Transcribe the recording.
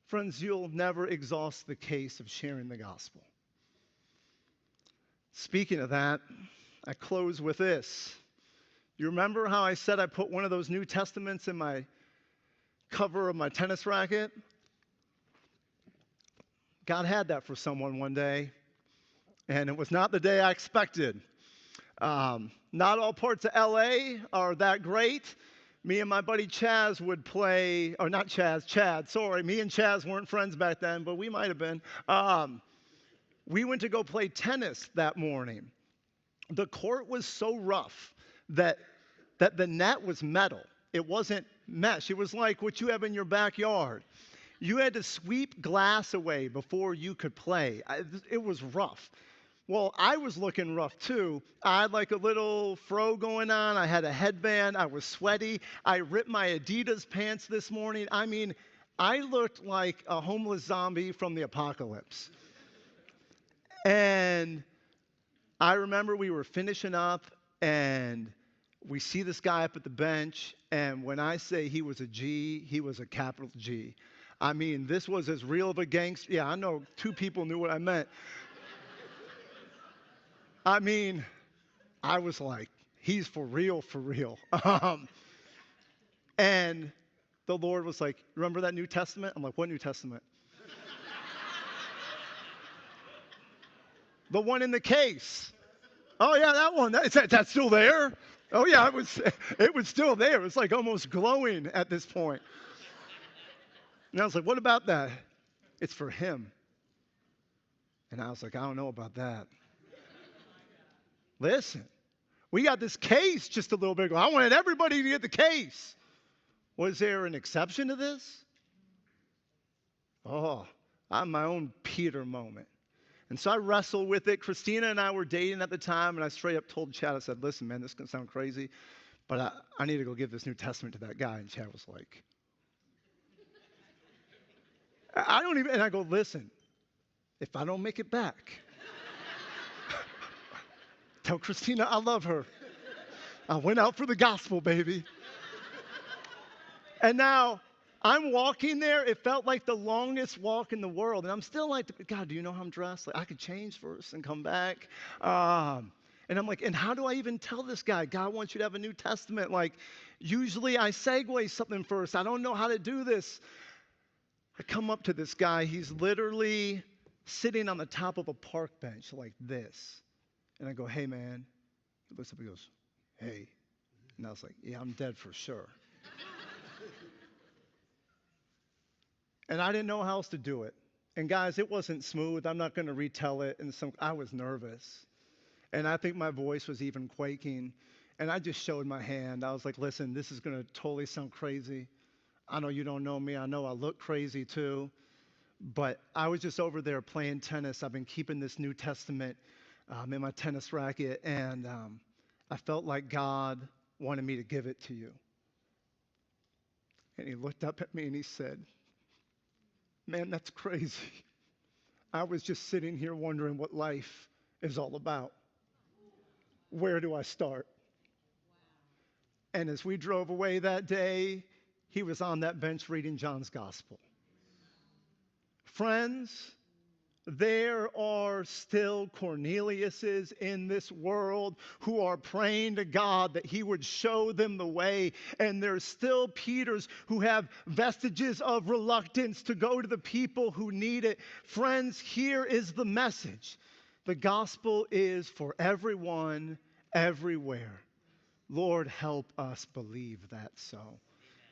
Friends, you'll never exhaust the case of sharing the gospel. Speaking of that, I close with this. You remember how I said I put one of those New Testaments in my cover of my tennis racket? God had that for someone one day, and it was not the day I expected. Not all parts of LA are that great. Me and my buddy Chaz would play, or not Chaz, Chad, sorry. Me and Chaz weren't friends back then, but we might have been. We went to go play tennis that morning. The court was so rough that the net was metal. It wasn't mesh. It was like what you have in your backyard. You had to sweep glass away before you could play. It was rough. Well, I was looking rough too. I had like a little fro going on. I had a headband. I was sweaty. I ripped my Adidas pants this morning. I mean, I looked like a homeless zombie from the apocalypse. And I remember we were finishing up, and we see this guy up at the bench, and when I say he was a G, he was a capital G. I mean, this was as real of a gangster. Yeah, I know 2 people knew what I meant. I mean, I was like, he's for real, for real. And the Lord was like, remember that New Testament? I'm like, what New Testament? The one in the case. Oh, yeah, that one. That's still there? Oh, yeah, it was still there. It was like almost glowing at this point. And I was like, what about that? It's for him. And I was like, I don't know about that. Listen, we got this case just a little bit ago. I wanted everybody to get the case. Was there an exception to this? Oh, I had my own Peter moment. And so I wrestled with it. Christina and I were dating at the time, and I straight up told Chad, I said, listen, man, this is going to sound crazy, but I need to go give this New Testament to that guy. And Chad was like, and I go, listen, if I don't make it back, tell Christina I love her. I went out for the gospel, baby. And now I'm walking there. It felt like the longest walk in the world. And I'm still like, God, do you know how I'm dressed? Like, I could change first and come back. And I'm like, and how do I even tell this guy? God wants you to have a New Testament. Like, usually I segue something first. I don't know how to do this. I come up to this guy. He's literally sitting on the top of a park bench like this. And I go, hey, man. He looks up and goes, hey. And I was like, yeah, I'm dead for sure. And I didn't know how else to do it. And guys, it wasn't smooth. I'm not going to retell it. And I was nervous. And I think my voice was even quaking. And I just showed my hand. I was like, listen, this is going to totally sound crazy. I know you don't know me. I know I look crazy too. But I was just over there playing tennis. I've been keeping this New Testament in my tennis racket. And I felt like God wanted me to give it to you. And he looked up at me and he said, man, that's crazy. I was just sitting here wondering what life is all about. Where do I start? And as we drove away that day, he was on that bench reading John's gospel. Friends, there are still Corneliuses in this world who are praying to God that he would show them the way. And there's still Peters who have vestiges of reluctance to go to the people who need it. Friends, here is the message. The gospel is for everyone, everywhere. Lord, help us believe that so.